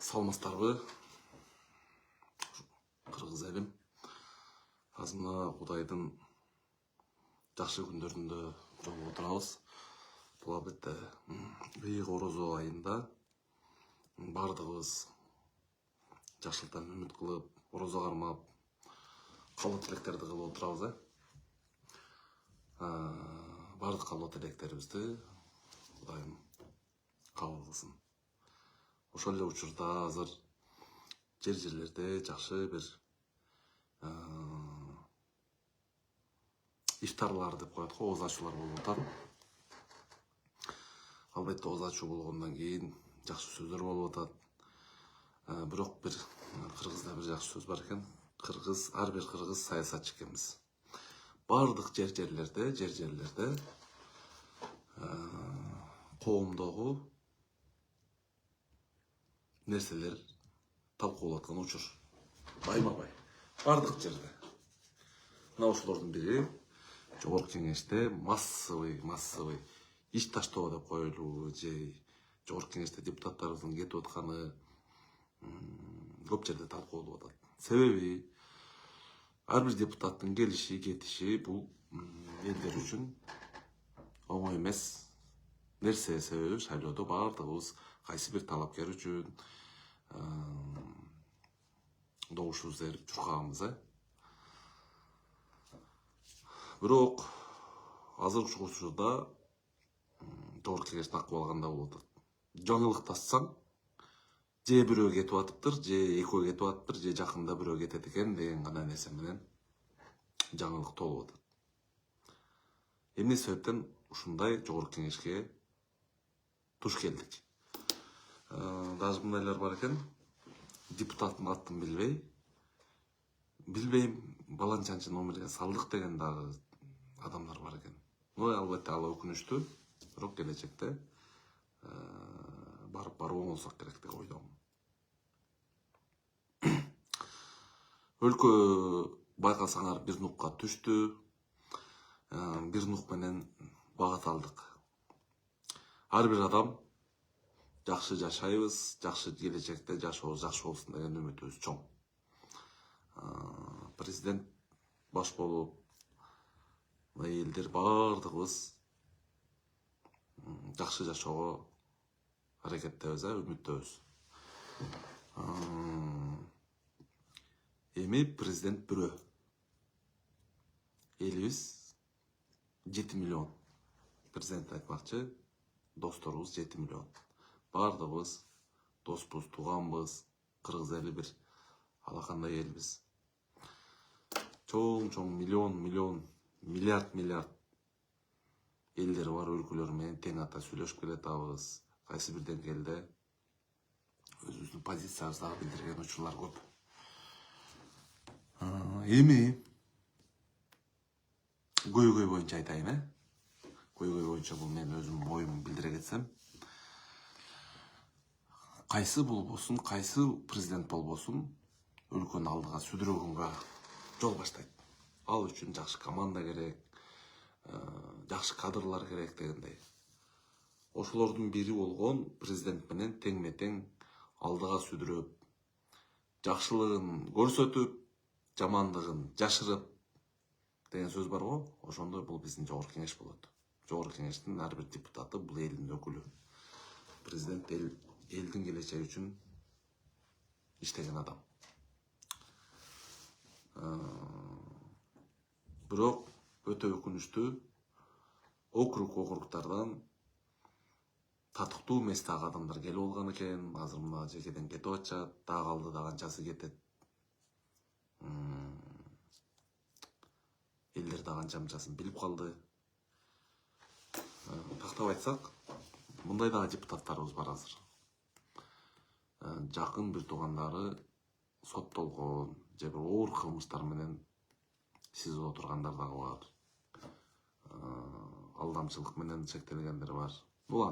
Салмастарбы, кыргыз элим. Азыр мына Кудайдын жакшы күндөрүндө жолугуп отурабыз. Бул албетте бийик орозо айында бардыгыбыз жакшылыктан үмүт кылып, орозо кармап, каалоо тилектерди кылып отурабыз. Бардык каалоо тилектерибизди Кудайым кабыл кылсын. Ошол эле учурда азыр жерлерде жакшы бир ифтарлар деп коет го, ооз ачуулар болуп атат. Албетте ооз ачуу болгондон кийин жакшы сөздөр болуп атат. Бирок бир кыргызда бир жакшы сөз бар экен. Ар бир кыргыз саясатчы экенбиз. Бардык жерлерде коомдогу нерселер талкуулап аткан учур. Байма-бай. Бардык жерде. Мына ошолордун бири Жогорку Кеңеште массовый иш таштоо деп коелу же Жогорку Кеңеште депутаттарыбыздын кетип атканы көп жерде талкууланып атат. Себеби ар бир депутаттын келиши, кетиши бул элдер үчүн оңой эмес нерсе. Себеби шайлоодо бардыгыбыз кайсы бир талапкер үчүн добушубузду чуркаганбыз. Бирок азыркы учурда Жогорку Кеңештин акыбалы кандай болуп атат? Жаңылык тассаң, же бирөө кетип атыптыр, же экөө кетип атыптыр, же жакында бирөө кетет экен деген гана нерсе менен жаңылык толуп атат. Эмне себептен ушундай Жогорку Кеңешке туш келдик? Даже мындайлар бар экен. Депутаттын атын билбейм, баланчанчы номерге салдык деген дагы адамдар бар экен. Албетте ал өкүнүчтүү, бирок келечекте барып оңолсок керек деп ойлойм. Өлкө байкасаңар бир нукка түштү, бир нук менен багат алдык. Ар бир адам жакшы жашайбыз, жакшы келечекте жашообуз жакшы болсун деген үмүтүбүз чоң. Президент баш болуп, элдер бардыгыбыз жакшы жашоого аракеттебиз, үмүттөбүз. Эми президент бирөө. Элибиз 7 миллион. Президент айтмакчы, досторубуз 7 миллион. Бардыгыбыз доспуз, тууганбыз, кыргыз эли бир алакандай элбиз. Чоң миллион, миллиард элдери бар өлкөлөр менен тең ата сүйлөшүп келатабыз. Кайсы бир деңгээлде өзүбүздүн позициябызды билдирген учурлар көп. Эми көйгөй боюнча айтайын, көйгөй боюнча бул мен өзүм оюмду билдире кетсем, кайсы болбосун, кайсы президент болбосун, өлкөнү алдыга сүдүрөгөнгө жол баштайт. Ал үчүн жакшы команда керек, жакшы кадрлар керек дегендей. Ошолордун бири болгон президент менен теңме-тең алдыга сүдүрөп, жакшылыгын көрсөтүп, жамандыгын жашырып деген сөз бар го. Ошондой бул биздин Жогорку Кеңеш болот. Жогорку Кеңештин ар бир депутаты бул элдин өкүлү. Президент элдин келечеги үчүн иштеген адам. Бирок өтө өкүнүчтүү, округтардан татыктуу эместеги адамдар келип алган экен. Азыр мына жекеден кетип атышат, дагы калды да канчасы кетет. Элдер да канчасын билип калды. Тактап айтсак, мындай дагы депутаттарыбыз бар азыр. Жакын бир туугандары соттолгон, же бир оор кылмыштар менен СИЗОдо отургандар дагы бар. Алдамчылык менен шектелгендер бар. Бул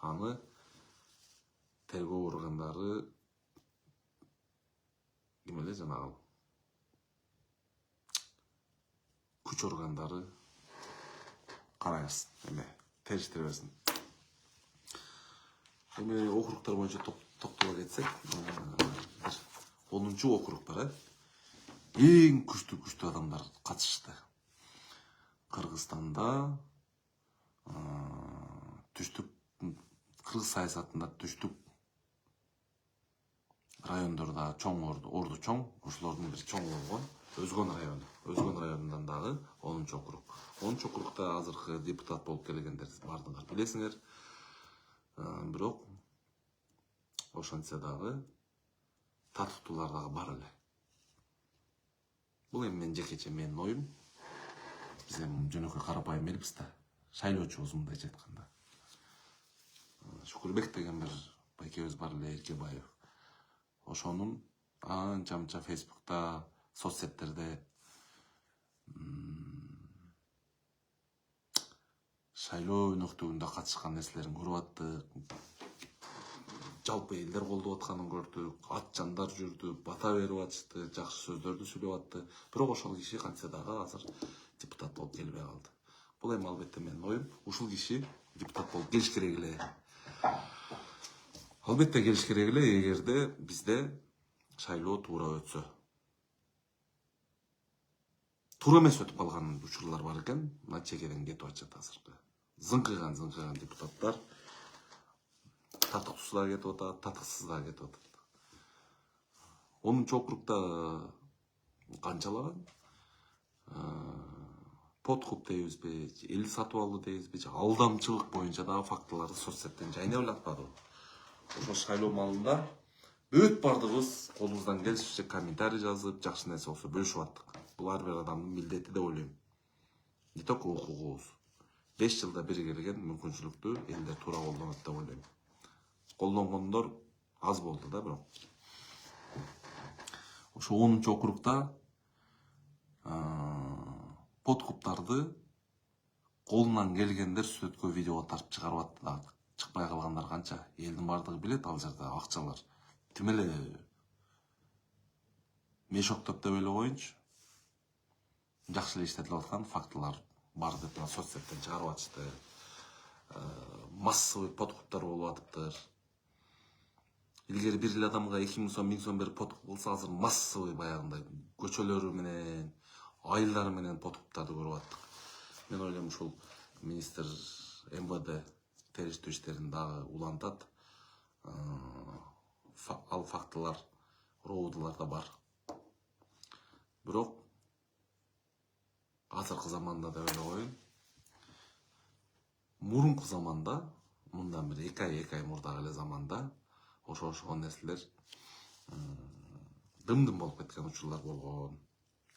аны тергөө органдары ким эле жанагы күч органдары карайбыз, териштирбесин. Эми округтар боюнча токтоло кетсек, 10 округ бар. Эң күчтүү адамдар катышты. Кыргызстанда түштүк кыргыз саясатында түштүк райондорда чоң орду чоң, ошолордун бир чоң болгон Өзгөн районунан дагы 10 округ. 10 округда азыркы депутат болуп келгендер бардыңар билесиңер. Бирок ошентсе дагы татыктуулар дагы бар эле. Бул эми жекече менин оюм. Биз эми жөнөкөй карапайым элбиз да, шайлоочубуз мындайча айтканда. Шукурбек деген бир байкебиз бар эле, Эркебаев. Ошонун анча-мынча Фейсбукта, соцсеттерде шайлоо өнөктүгүндө катышкан нерселерин көрүп аттык. Жалпы элдер колдоп атканын көрдүк, ат жандар жүрдү, бата берип атышты, жакшы сөздөрдү сүйлөп атты. Бирок ошол киши кантсе дагы азыр депутат болуп келбей калды. Бул эми албетте менин оюм. Ушул киши депутат болуп келиш керек эле. Албетте келиш керек эле, эгерде бизде шайлоо туура өтсө. Туура эмес өтүп калган учурлар бар экен, мына чекеден кетип атышат азыркы. Зыңкыган депутаттар татыктуусу да кетип атат, татыксыз да кетип атат. 10 округда канчалаган подкуп дейбизби, эл сатып алды дейбизби, алдамчылык боюнча дагы фактыларды соцсеттен жайнап эле атпадыбы. Ошол шайлоо малында бүт бардыгыбыз колубуздан келишинче комментарий жазып, жакшы нерсе болсо бөлүшүп аттык. Бул ар бир адамдын милдети деп ойлойм. Не только укугубуз. 5 жылда бир келген мүмкүнчүлүктү элдер туура колдонот деп ойлойм. Колдонгондор аз болду да, бирок. Ошо 10 округда подкуптарды колунан келгендер сүрөткө видеого тартып чыгарып атты да. Чыкпай калгандар канча? Элдин бардыгы билет ал жерде акчалар. Тим эле мешоктоп деп эле коеюнчу. Жакшы эле иштетилип аткан фактылар бар деп соцсеттен чыгарып атышты. Массовый подкуптар болуп атыптыр. Илгери бир эле адамга 2000 сом, 1000 сом берип подкуп кылса, азыр массовый баягындай көчөлөрү менен, айылдары менен подкуптарды көрүп аттык. Мен ойлойм ушул министр МВД териштүү иштерин дагы улантат. Ал фактылар, роудуларда бар. Бирок азыркы заманда деп эле коеюн. Мурунку заманда, мындан бир 2 ай мурдагы эле заманда ошол нерселер дым-дым болуп кеткен учурлар болгон.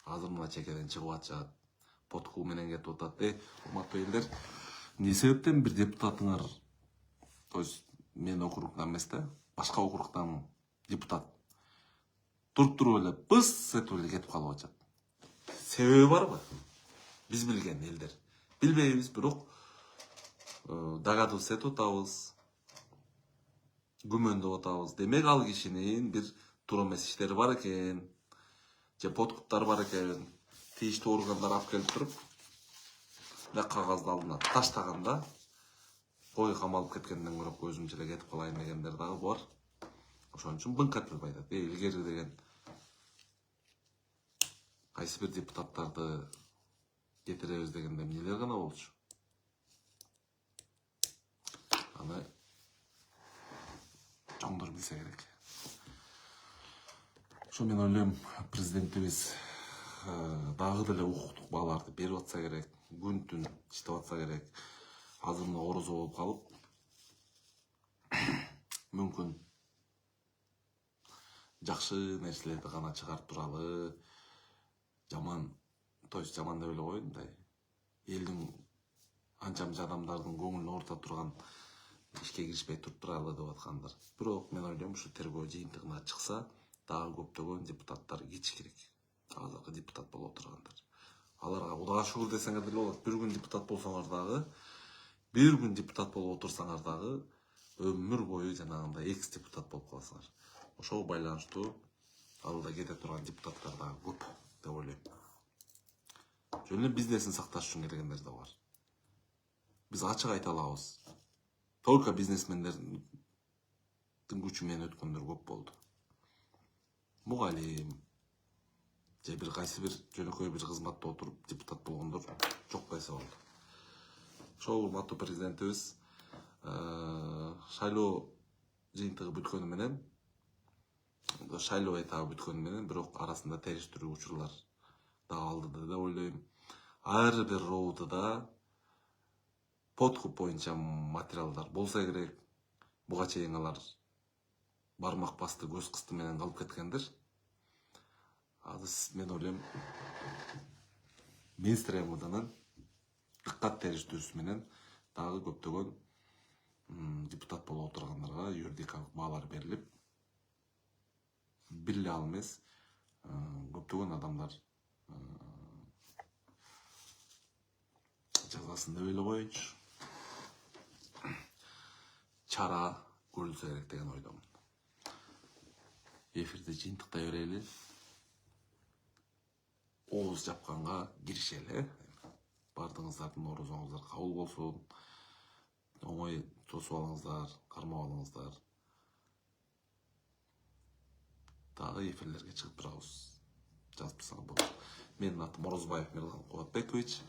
Азыр мына чекеден чыгып атышат, подкуп менен кетип атат. Урматтуу элдер, эмне себептен бир депутатыңар, то есть мен округдан эмес да, башка округдан депутат туруп эле быс этип эле кетип калып атышат. Себеби барбы? Биз билген элдер. Билбейбиз, бирок догадываться этип атабыз, күмөндөп атабыз. Демек ал кишинин бир туура эмес иштери бар экен, же подкуптар бар экен. Тийиштүү органдар алып келип туруп, мына кагазды алдына таштаганда, кой камалып кеткенден көрө өзүмчө эле кетип калайын дегендер дагы бар. Ошон үчүн быңк этилип айтат. Илгери деген кайсы бир депутаттарды кетиребиз дегенде эмнелер гана болчу. Аны чоңдор билсе керек. Ошо мен ойлойм, президентибиз дагы деле укуктук бааларды берип атса керек, күн-түн иштеп атса керек. Азыр мына орозо болуп калып, мүмкүн жакшы нерселерди гана чыгарып туралы, жаман, то есть жаман деп эле коеюн, мындай элдин анча-мынча адамдардын көңүлүн оорута турган ишке киришпей туруп туралы деп аткандар. Бирок мен ойлойм, ушу тергөө жыйынтыгына чыкса, дагы көптөгөн депутаттар кетиш керек. Азыркы депутат болуп отургандар. Аларга Кудайга шүгүр десеңер деле болот. Bir gün депутат болсоңор дагы, bir gün депутат болуп отурсаңар дагы, өмүр бою жанагындай экс депутат болуп каласыңар. Ошого байланыштуу алда кете турган депутаттар дагы көп деп ойлойм. Жөн эле бизнесин сакташ үчүн келгендер да бар. Биз ачык айта алабыз. Только бизнесмендер депутаттын күчү менен өткөндөр көп болду. Мугалим же бир кайсы бир жөнөкөй бир кызматта отуруп депутат болгондор жок кайсы болду. Ошол урматтуу президентибиз шайлоо жыйынтыгы бүткөнү менен, шайлоо этабы бүткөнү менен, бирок арасында териштирүү учурлар да алды деп ойлойм. Ар бир роутуда подкуп боюнча материалдар болса керек. Буга чейин алар бармак басты, көз кысты менен калып кеткендир. Азыр мен ойлойм, Министр МВДнын дыккат териштүүсү менен дагы көптөгөн депутат болуп отургандарга юридикалык баалар берилип, бир эле ал эмес, көптөгөн адамдар жазасын деп эле коеюнчу чара көрүлсө керек деген ойдомун. Эфирди жыйынтыктай берели. Ооз жапканга киришели. Бардыгыңыздардын орозоңуздар кабыл болсун. Оңой тосуп алыңыздар, кармап алыңыздар. Дагы эфирлерге чыгып бир ауыз жазып турсаңыз болот. Менин атым Орозбаев Мирлан Кубатбекович.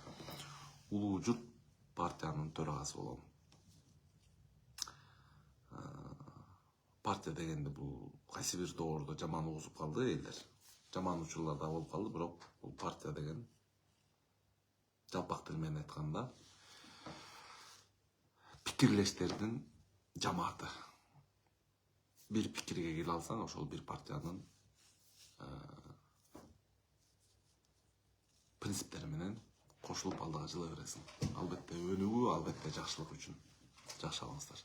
Улуу Журт партиянын төрагасы болом. Партия дегенде бул кайсы бир доордо жаман угузуп калды элдер. Жаман учурлар да болуп калды, бирок бул партия деген жалпак тил менен айтканда пикирлештердин жамааты. Бир пикирге келе алсаң, ошол бир партиянын принциптери менен кошулуп алдыга жыла бересиң. Албетте өнүгүү, албетте жакшылык үчүн. Жакшы алыңыздар.